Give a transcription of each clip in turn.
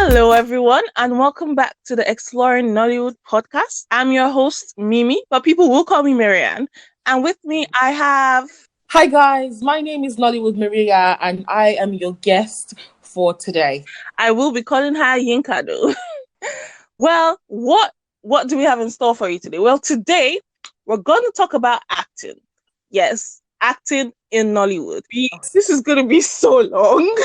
Hello, everyone, and welcome back to the Exploring Nollywood podcast. I'm your host, Mimi, but people will call me Marianne. And with me, I have... Hi guys, my name is Nollywood Maria and I am your guest for today. I will be calling her Yinka, though. Well, what do we have in store for you today? Well, today, we're going to talk about acting. Yes, acting in Nollywood. This is going to be so long.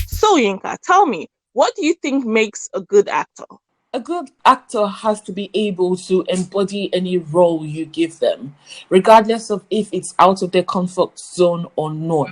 So, Yinka, tell me, what do you think makes a good actor? A good actor has to be able to embody any role you give them, regardless of if it's out of their comfort zone or not.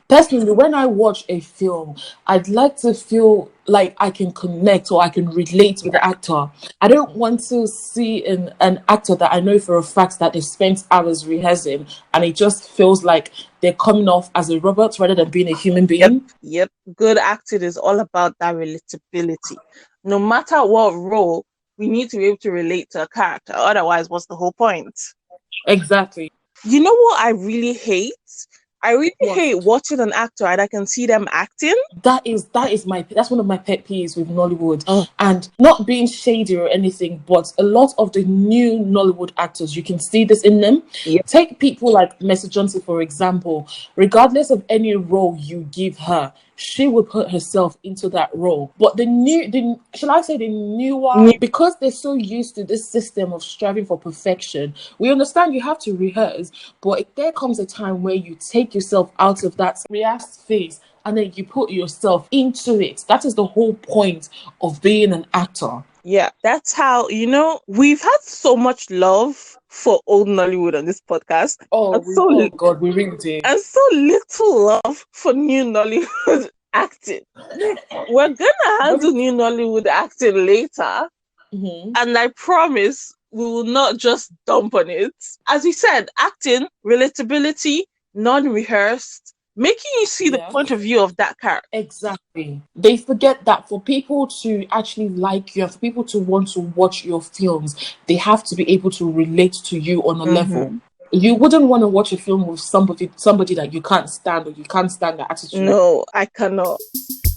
Personally, when I watch a film, I'd like to feel like I can connect or I can relate with the actor. I don't want to see an actor that I know for a fact that they've spent hours rehearsing and it just feels like they're coming off as a robot rather than being a human being. Yep. Good acting is all about that relatability. No matter what role, we need to be able to relate to a character. Otherwise, what's the whole point? Exactly. You know what I really hate? I really What? hate watching an actor and I can see them acting. That's one of my pet peeves with Nollywood. And not being shady or anything, but a lot of the new Nollywood actors, you can see this in them. Yep. Take people like Mercy Johnson, for example. Regardless of any role you give her, she will put herself into that role. But the newer, because they're so used to this system of striving for perfection, we understand you have to rehearse, but if there comes a time where you take yourself out of that rehearsed phase and then you put yourself into it, that is the whole point of being an actor. Yeah, that's how, we've had so much love for old Nollywood on this podcast. Oh God, we really did. And so little love for new Nollywood acting. We're gonna handle new Nollywood acting later. And I promise we will not just dump on it. As we said, acting, relatability, non-rehearsed, making you see the point of view of that character. Exactly. They forget that for people to actually like you, for people to want to watch your films, they have to be able to relate to you on a level. You wouldn't want to watch a film with somebody that you can't stand or you can't stand their attitude. No, I cannot.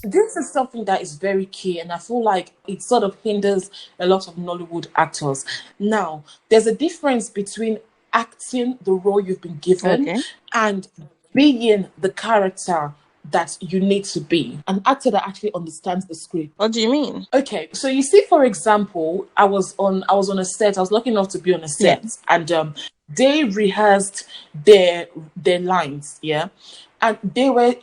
This is something that is very key, and I feel like it sort of hinders a lot of Nollywood actors. Now, there's a difference between acting the role you've been given and being the character that you need to be. An actor that actually understands the script. What do you mean? Okay, so you see, for example, I was on a set. I was lucky enough to be on a set, and they rehearsed their lines, and they were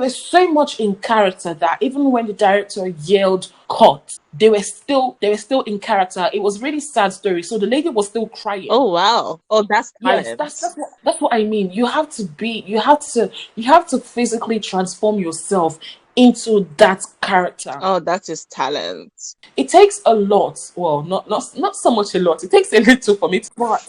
so much in character that even when the director yelled cut, they were still in character. It was really sad story. So the lady was still crying. Oh wow! Oh, that's yes, that's what I mean. You have to physically transform yourself into that character. Oh, that is talent. It takes a lot. Well, not so much a lot. It takes a little for me. But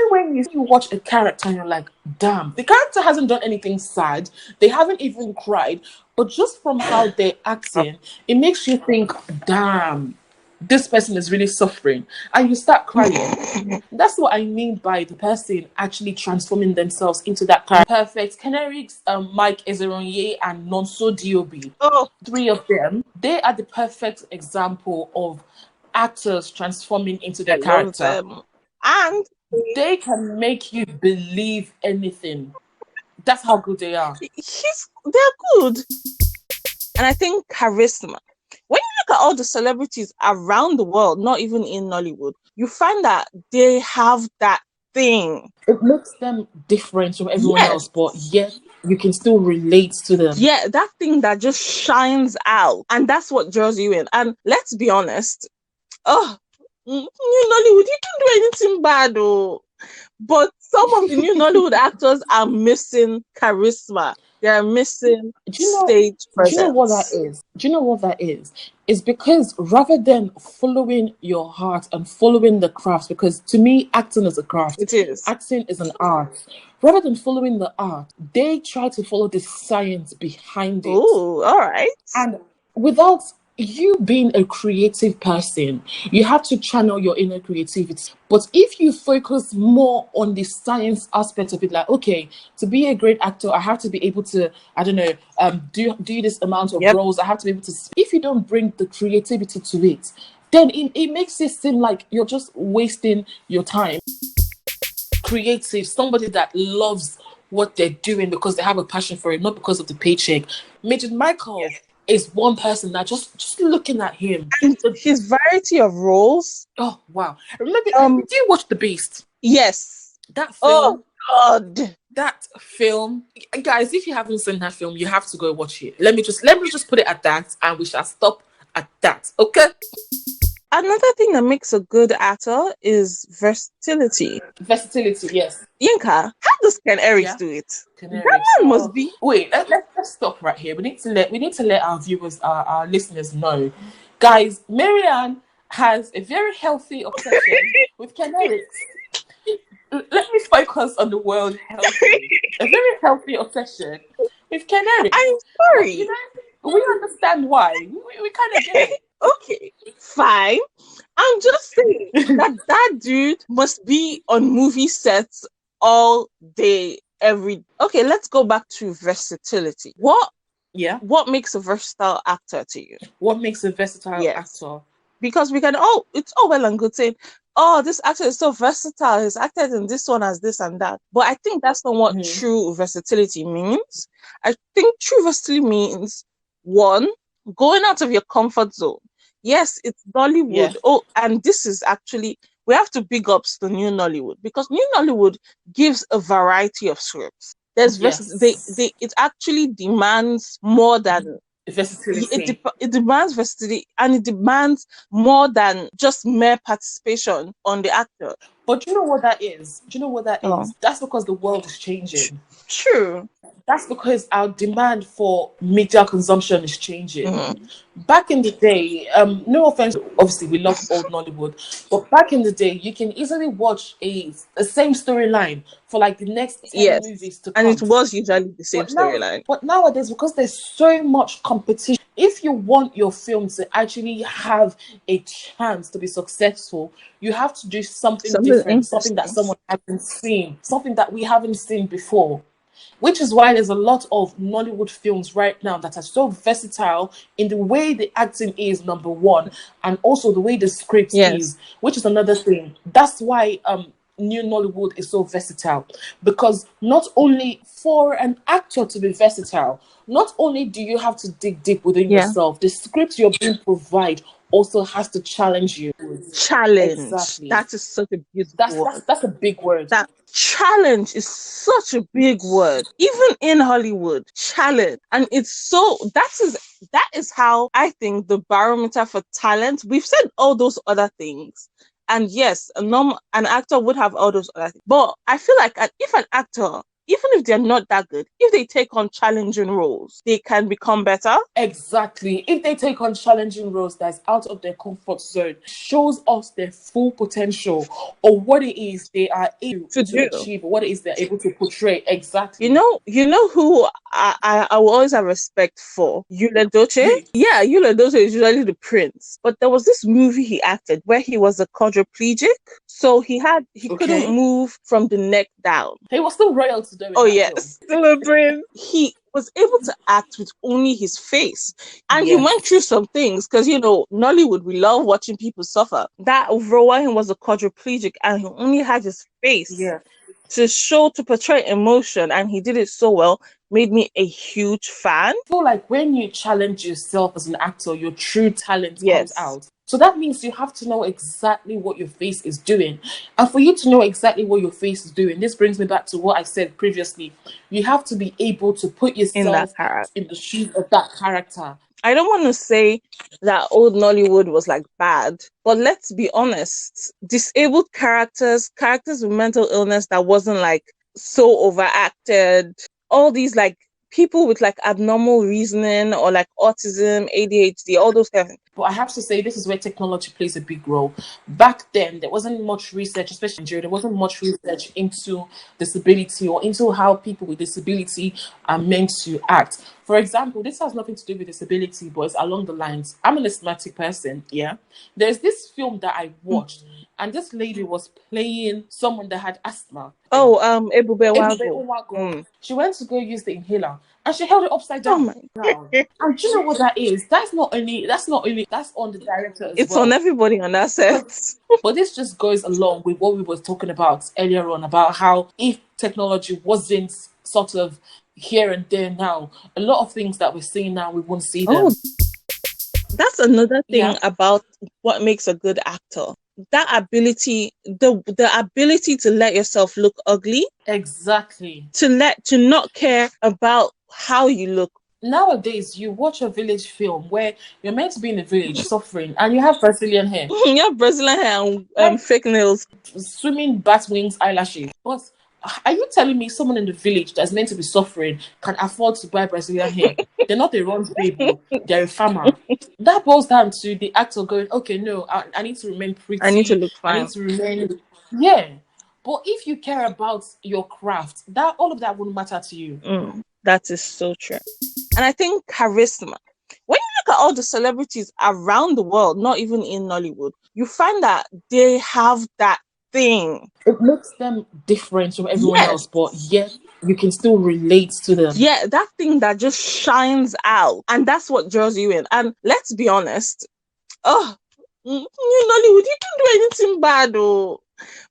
when you watch a character and you're like, damn, the character hasn't done anything sad. They haven't even cried. But just from how they're acting, it makes you think, damn, this person is really suffering. And you start crying. That's what I mean by the person actually transforming themselves into that character. Perfect. Kenerick's Mike Ezeronye and Nonso Diobi. Oh, three of them. They are the perfect example of actors transforming into their character. And they can make you believe anything. That's how good they are. They're good. And I think charisma. When you look at all the celebrities around the world, not even in Nollywood, you find that they have that thing. It makes them different from everyone else, but yet you can still relate to them. Yeah, that thing that just shines out. And that's what draws you in. And let's be honest, new Nollywood, you can't do anything bad, but some of the new Nollywood actors are missing charisma. They are missing stage presence. Do you know what that is? Do you know what that is? It's because rather than following your heart and following the craft, because to me, acting is a craft. It is. Acting is an art. Rather than following the art, they try to follow the science behind it. Oh, all right. And without you being a creative person, you have to channel your inner creativity. But if you focus more on the science aspect of it, like, okay, to be a great actor, I have to be able to, I don't know, do this amount of Yep. roles. I have to be able to. If you don't bring the creativity to it, then it makes it seem like you're just wasting your time. Creative, somebody that loves what they're doing because they have a passion for it, not because of the paycheck. Majid Michael is one person that just looking at him. And his variety of roles. Oh wow! Remember, did you watch The Beast? Yes. That Oh film. God. That film, guys. If you haven't seen that film, you have to go watch it. Let me just put it at that, and we shall stop at that. Okay. Another thing that makes a good actor is versatility. Versatility, yes. Yinka, how does Ken Eric do it? Ken That Eric. man must be. Wait, let's stop right here. We need to let our viewers, our listeners know, guys. Marianne has a very healthy obsession with Ken Eric. Let me focus on the word healthy. A very healthy obsession with Ken Eric. I'm sorry. But, we understand why. We kind of get it. Okay, fine. I'm just saying that dude must be on movie sets all day, Okay, let's go back to versatility. What makes a versatile actor to you? What makes a versatile actor? Because it's all well and good saying, oh, this actor is so versatile. He's acted in this one as this and that. But I think that's not what true versatility means. I think true versatility means, one, going out of your comfort zone. Yes, it's Nollywood. Yeah. Oh, and this is actually, we have to big ups the new Nollywood, because new Nollywood gives a variety of scripts. There's it actually demands more than versatility. It demands versatility, and it demands more than just mere participation on the actor. But do you know what that is? That's because the world is changing. True. That's because our demand for media consumption is changing. Back in the day, no offense, obviously we love old Nollywood, but back in the day, you can easily watch the same storyline for like the next 10 movies to come. And it was usually the same storyline. But nowadays, because there's so much competition, if you want your film to actually have a chance to be successful, you have to do something different, something that someone hasn't seen, something that we haven't seen before. Which is why there's a lot of Nollywood films right now that are so versatile in the way the acting is, number one, and also the way the script is, which is another thing. That's why new Nollywood is so versatile, because not only for an actor to be versatile, not only do you have to dig deep within yourself, the script you're being provided also has to challenge you. Challenge. Exactly. That is such a beautiful word. That's a big word. That challenge is such a big word. Even in Hollywood, challenge. And that is how I think the barometer for talent, we've said all those other things. And yes, an actor would have all those other things. But I feel like if an actor, even if they're not that good, if they take on challenging roles, they can become better. Exactly. If they take on challenging roles that's out of their comfort zone, shows us their full potential, or what it is they are able to achieve, or what it is they're able to portray. Exactly. You know who I will always have respect for? Yul Edochie. Yeah, Yul Edochie is usually the prince. But there was this movie he acted where he was a quadriplegic. So he couldn't move from the neck down. He was still royalty though. Oh yes, still a prince. He was able to act with only his face, and he went through some things, because Nollywood, we love watching people suffer. That overall, while he was a quadriplegic and he only had his face to portray emotion, and he did it so well, made me a huge fan. I feel like when you challenge yourself as an actor, your true talent comes out. So that means you have to know exactly what your face is doing. And for you to know exactly what your face is doing, this brings me back to what I said previously. You have to be able to put yourself in the shoes of that character. I don't want to say that old Nollywood was like bad, but let's be honest. Disabled characters with mental illness that wasn't like so overacted, all these like people with like abnormal reasoning or like autism, ADHD, all those kind of things. But I have to say, this is where technology plays a big role. Back then, there wasn't much research, especially in Nigeria, there wasn't much research into disability or into how people with disability are meant to act. For example, this has nothing to do with disability, but it's along the lines. I'm an asthmatic person, yeah. There's this film that I watched, and this lady was playing someone that had asthma. Oh, Ebube Wago. Wago. She went to go use the inhaler, and she held it upside Oh down. my. And do you know what that is? That's on the director as It's well. on everybody on that set. But this just goes along with what we were talking about earlier on, about how if technology wasn't sort of here and there now, a lot of things that we're seeing now, we won't see them. Oh, that's another thing Yeah. about what makes a good actor. That ability, the ability to let yourself look ugly. Exactly. To not care about how you look. Nowadays, you watch a village film where you're meant to be in a village suffering, and you have Brazilian hair. You have Brazilian hair and fake nails, swimming bat wings, eyelashes. But are you telling me someone in the village that's meant to be suffering can afford to buy Brazilian hair? They're not a runs baby, they're a farmer. That boils down to the actor going, okay, no, I need to remain pretty. I need to look I fine. need to remain, yeah. But if you care about your craft, that all of that wouldn't matter to you. That is so true. And I think charisma. When you look at all the celebrities around the world, not even in Nollywood, you find that they have that thing. It makes them different from everyone else, but yet you can still relate to them. Yeah, that thing that just shines out. And that's what draws you in. And let's be honest, new Nollywood, you can do anything bad, though.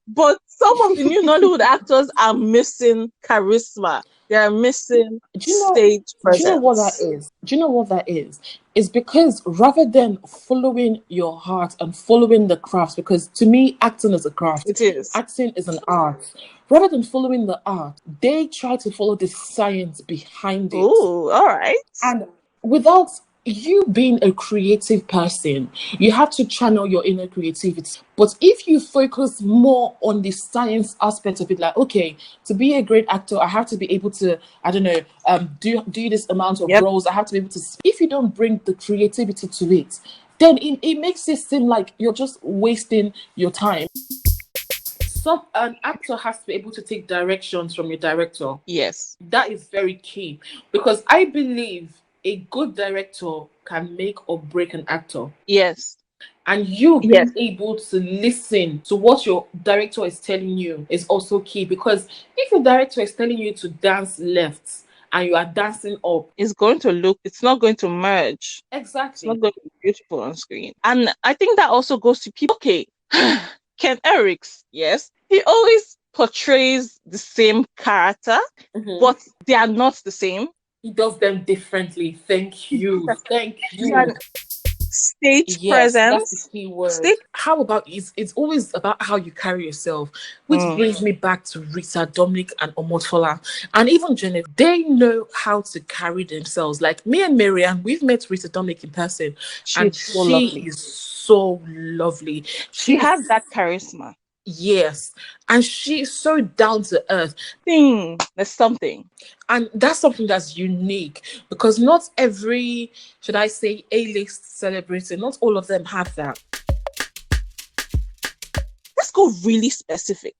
But some of the new Nollywood actors are missing charisma. They are missing stage presence. Do you know what that is? Do you know what that is? It's because rather than following your heart and following the craft, because to me, acting is a craft. It is. Acting is an art. Rather than following the art, they try to follow the science behind it. Oh, all right. And without you being a creative person, you have to channel your inner creativity. But if you focus more on the science aspect of it, like, okay, to be a great actor, I have to be able to, I don't know, do this amount of roles. I have to be able to. If you don't bring the creativity to it, then it makes it seem like you're just wasting your time. An actor has to be able to take directions from your director. Yes. That is very key, because I believe a good director can make or break an actor. Yes. And you being able to listen to what your director is telling you is also key, because if your director is telling you to dance left and you are dancing up, it's not going to merge. Exactly. It's not going to be beautiful on screen. And I think that also goes to people. Okay, Ken Eriks, yes, he always portrays the same character, but they are not the same. He does them differently. Thank you. Thank you. Stage presence. That's the key word. How about it's always about how you carry yourself, which brings me back to Rita, Dominic, and Omotfola, and even Jennifer. They know how to carry themselves. Like me and Marianne, we've met Rita Dominic in person, and she is so lovely. She has that charisma. Yes, and she's so down to earth. There's something, and that's something that's unique, because not every, should I say, A-list celebrity, not all of them have that. Let's go really specific.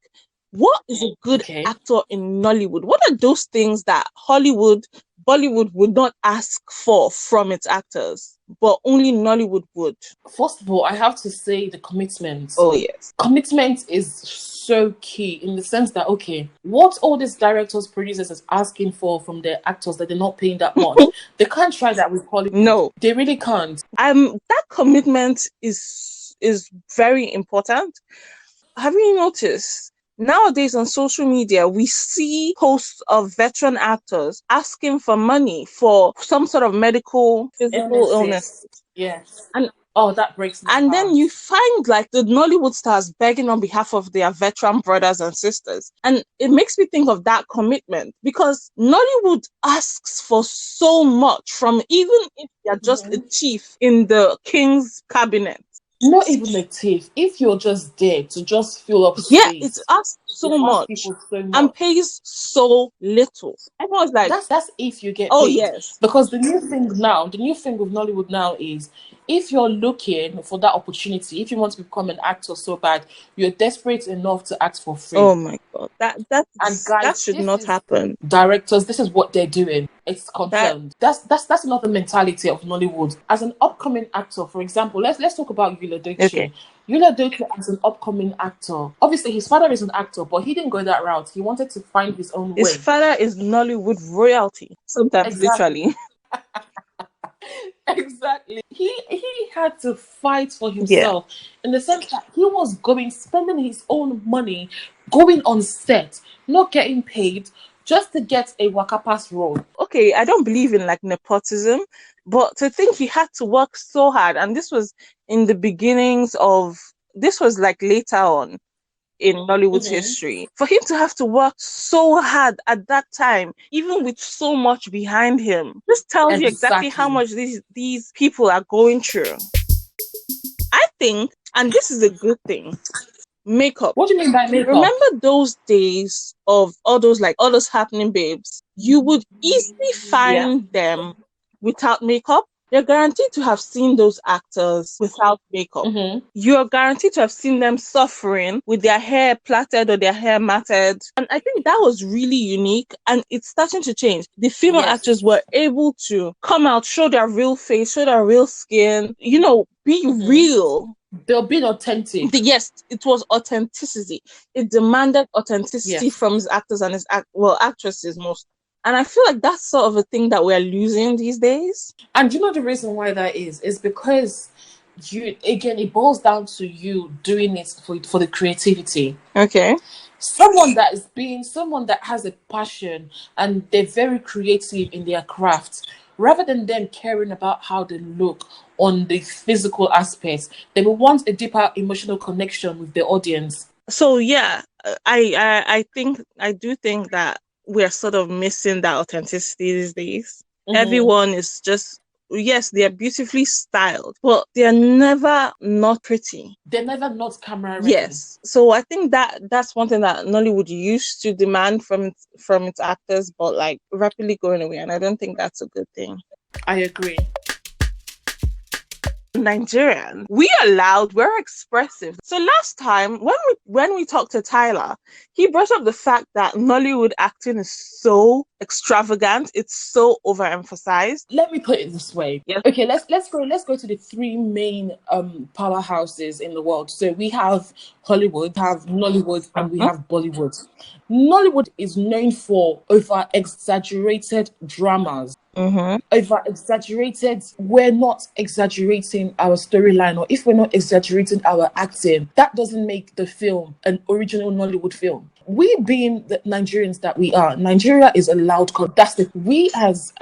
What is a good actor in Nollywood? What are those things that Hollywood, Bollywood would not ask for from its actors, but only Nollywood would? First of all, I have to say the commitment. Oh, yes. Commitment is so key, in the sense that, okay, what all these directors, producers is asking for from their actors that they're not paying that much, they can't try that with Hollywood. No. They really can't. That commitment is very important. Have you noticed? Nowadays on social media, we see posts of veteran actors asking for money for some sort of physical illness. Yes. And that breaks my heart. Then you find like the Nollywood stars begging on behalf of their veteran brothers and sisters. And it makes me think of that commitment, because Nollywood asks for so much from, even if you're just a chief in the king's cabinet. Not even a TIFF. If you're just there to just fill up Yeah, it space, asks it so asks much people so and much. pays so little. Everyone's like, That's if you get oh paid. yes. Because the new thing with Nollywood now is, if you're looking for that opportunity, if you want to become an actor so bad, you're desperate enough to act for free. Oh my God. And That guys, should this not is happen. directors, this is what they're doing. It's That confirmed. That's another mentality of Nollywood. As an upcoming actor, for example, let's talk about Yul okay. Edochie. Yul Edochie as an upcoming actor. Obviously his father is an actor, but he didn't go that route. He wanted to find his own His way. father is Nollywood royalty. Sometimes Exactly. literally. Exactly. He had to fight for Yeah. himself, in the sense that he was spending his own money, going on set, not getting paid, just to get a Waka Pass role. Okay, I don't believe in like nepotism, but to think he had to work so hard, and this was in the beginnings of, this was like later on in Nollywood's history. For him to have to work so hard at that time, even with so much behind him, this tells you exactly how Exactly. much these people are going through. I think, and this is a good thing, makeup. What do you mean by makeup? Remember those days of all those happening babes? You would easily Yeah. find them without makeup. You're guaranteed to have seen those actors without makeup. You're guaranteed to have seen them suffering with their hair plaited or their hair matted. And I think that was really unique, and it's starting to change. The female Yes. actors were able to come out, show their real face, show their real skin, be real. They're being authentic. Yes, it was authenticity. It demanded authenticity Yes. from his actors and actresses most. And I feel like that's sort of a thing that we're losing these days. And you know the reason why that is because it boils down to you doing it for the creativity. Okay. Someone that has a passion and they're very creative in their craft, rather than them caring about how they look on the physical aspects, they will want a deeper emotional connection with the audience. So yeah, I do think that we're sort of missing that authenticity these days. Everyone is just, yes, they're beautifully styled, but they're never not pretty. They're never not camera ready. Yes. So I think that's one thing that Nollywood used to demand from its actors, but like rapidly going away, and I don't think that's a good thing. I agree. Nigerian, we're expressive. So last time when we talked to Tyler, he brought up the fact that Nollywood acting is so extravagant, it's so overemphasized. Let me put it this way. Yes. Okay, let's go to the three main powerhouses in the world. So we have Hollywood, have Nollywood, and we have Bollywood. Nollywood is known for over exaggerated dramas. Over exaggerated, we're not exaggerating our storyline, or if we're not exaggerating our acting, that doesn't make the film an original Nollywood film. We being the Nigerians that we are, Nigeria is a loud country. That's we as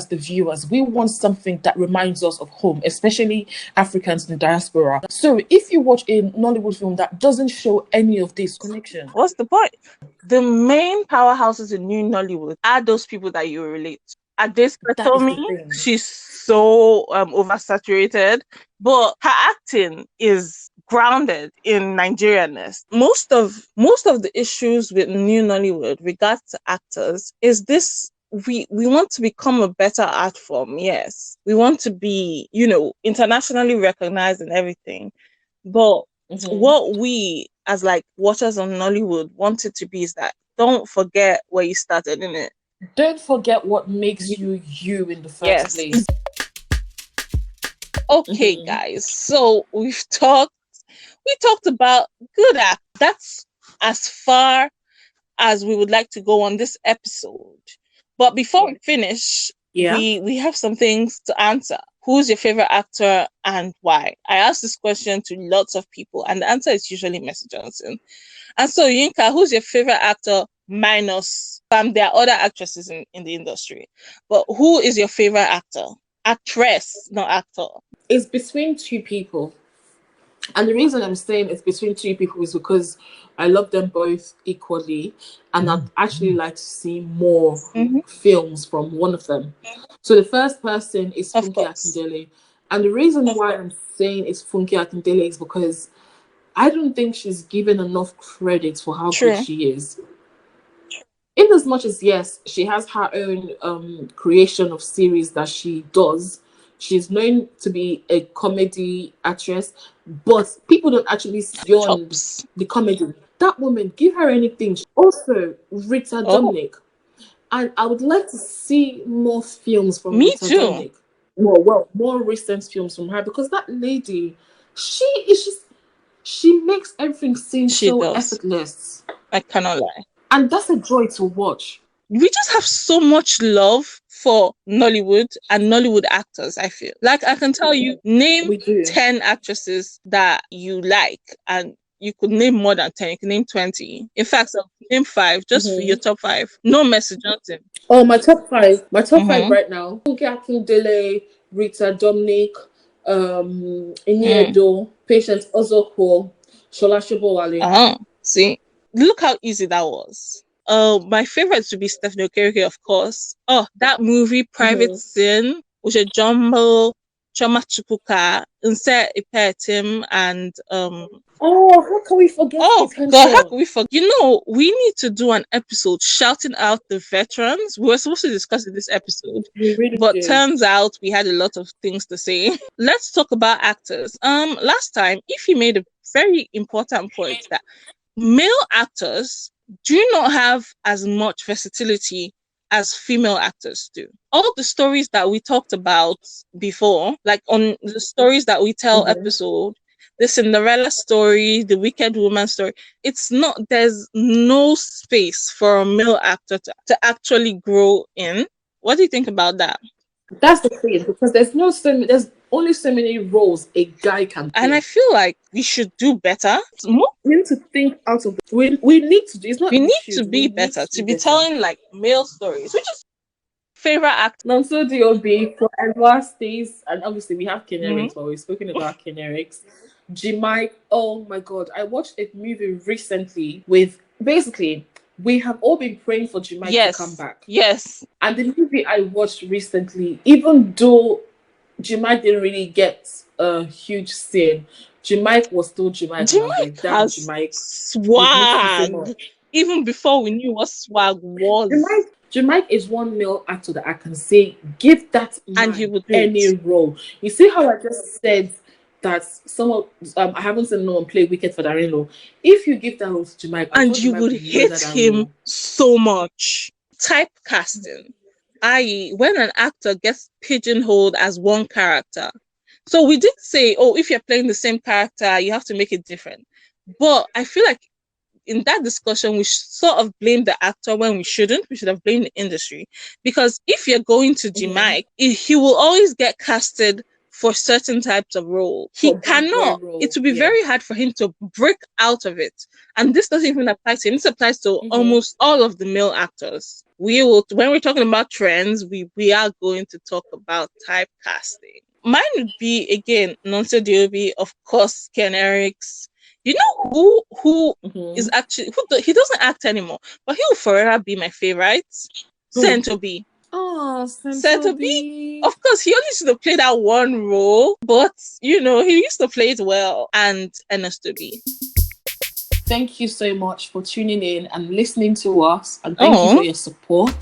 the viewers, we want something that reminds us of home, especially Africans in the diaspora. So if you watch a Nollywood film that doesn't show any of this connection, what's the point? The main powerhouses in New Nollywood are those people that you relate to. Ades Petomi, she's so oversaturated, but her acting is grounded in Nigerianness. Most of the issues with New Nollywood regards to actors is this: we want to become a better art form. Yes, we want to be, internationally recognized and everything, but what we as like watchers on Nollywood wanted to be is that don't forget where you started, in it. Don't forget what makes you in the first place. Okay, guys. So we talked about good act. That's as far as we would like to go on this episode. But before we finish, we have some things to answer. Who's your favorite actor and why? I asked this question to lots of people, and the answer is usually Mercy Johnson. And so, Yinka, who's your favorite actor minus there are other actresses in the industry, but who is your favorite actor? Actress, not actor. It's between two people. And the reason I'm saying it's between two people is because I love them both equally, and I'd actually like to see more films from one of them. So the first person is Funke Akindele. And the reason why I'm saying it's Funke Akindele is because I don't think she's given enough credit for how good True. she is. In as much as, yes, she has her own creation of series that she does. She's known to be a comedy actress, but people don't actually see beyond Chops. the comedy. That woman, give her anything. Also, Rita Oh, Dominic. And I would like to see more films from me Rita too. Dominic. Well, more recent films from her, because that lady, she makes everything seem She so does. effortless. I cannot lie. And that's a joy to watch. We just have so much love for Nollywood and Nollywood actors, I feel. Like, I can tell you, name 10 actresses that you like, and you could name more than 10. You can name 20. In fact, so name 5, just for your top 5. No Mercy Johnson. Oh, my top 5. My top 5 right now. Funke Akindele, Rita Dominic, Iniedo, Patience Ozokwo, Shola Shobowale. See, look how easy that was. My favorite would be Stephanie Okereke, of course. Oh, that movie, Private Sin, which is Jumbo, Choma Chupuka, Nse Ipetim, and Oh, how can we forget Potential? God, how can we forget? You know, we need to do an episode shouting out the veterans. We were supposed to discuss in this episode, but turns out we had a lot of things to say. Let's talk about actors. Last time, if you made a very important point that male actors do not have as much versatility as female actors do. All the stories that we talked about before, like on the stories that we tell episode, the Cinderella story, the Wicked Woman story, there's no space for a male actor to actually grow in. What do you think about that? That's the thing, because there's only so many roles a guy can play. And I feel like we should do better. We need to think out of we need to do. It's not we need to be better, to be telling like male stories, which is favorite actor. Nonso D.O.B. forever stays, and obviously we have Kenerics, but we've spoken about Kenerics. G-Mike, oh my god, I watched a movie recently with, basically, we have all been praying for G-Mike to come back. Yes. And the movie I watched recently, even though G-Mike didn't really get a huge scene, G-Mike was still G-Mike. G-Mike has G-Mike swag. Even before we knew what swag was. G-Mike is one male actor that I can say, give that man and he would any role. You see how I just said that I haven't seen no one play Wicked for Darren. If you give that role to G-Mike, and you would hate him so much. Typecasting, i.e., when an actor gets pigeonholed as one character. So we did say, if you're playing the same character, you have to make it different. But I feel like in that discussion, we sort of blame the actor when we shouldn't. We should have blamed the industry. Because if you're going to G-Mike, he will always get casted for certain types of role. He cannot. It will be very hard for him to break out of it. And this doesn't even apply to him. This applies to almost all of the male actors. When we're talking about trends, we are going to talk about typecasting. Mine would be, again, Nonso D.O.B., of course, Ken Eriks. You know who is actually, he doesn't act anymore, but he will forever be my favorite? Sento B. Oh, Sento B. Of course, he only used to play that one role, but, he used to play it well. And NSB. Thank you so much for tuning in and listening to us. And thank you for your support.